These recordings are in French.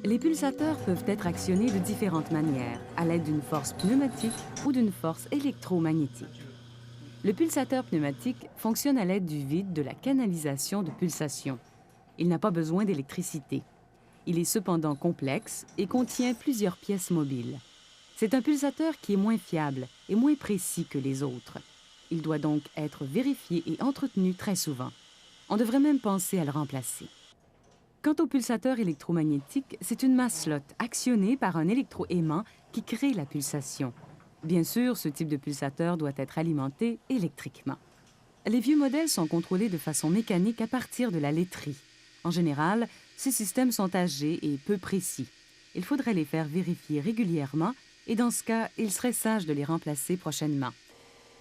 Les pulsateurs peuvent être actionnés de différentes manières, à l'aide d'une force pneumatique ou d'une force électromagnétique. Le pulsateur pneumatique fonctionne à l'aide du vide de la canalisation de pulsation. Il n'a pas besoin d'électricité. Il est cependant complexe et contient plusieurs pièces mobiles. C'est un pulsateur qui est moins fiable et moins précis que les autres. Il doit donc être vérifié et entretenu très souvent. On devrait même penser à le remplacer. Quant au pulsateur électromagnétique, c'est une masselotte actionnée par un électroaimant qui crée la pulsation. Bien sûr, ce type de pulsateur doit être alimenté électriquement. Les vieux modèles sont contrôlés de façon mécanique à partir de la laiterie. En général, ces systèmes sont âgés et peu précis. Il faudrait les faire vérifier régulièrement et dans ce cas, il serait sage de les remplacer prochainement.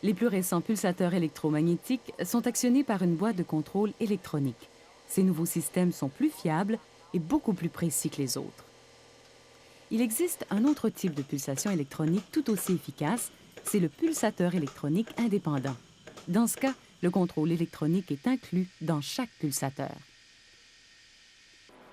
Les plus récents pulsateurs électromagnétiques sont actionnés par une boîte de contrôle électronique. Ces nouveaux systèmes sont plus fiables et beaucoup plus précis que les autres. Il existe un autre type de pulsation électronique tout aussi efficace, c'est le pulsateur électronique indépendant. Dans ce cas, le contrôle électronique est inclus dans chaque pulsateur.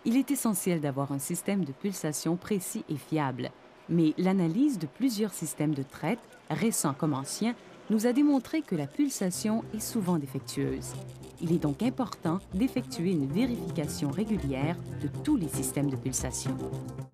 Il est essentiel d'avoir un système de pulsation précis et fiable, mais l'analyse de plusieurs systèmes de traite, récents comme anciens, nous a démontré que la pulsation est souvent défectueuse. Il est donc important d'effectuer une vérification régulière de tous les systèmes de pulsation.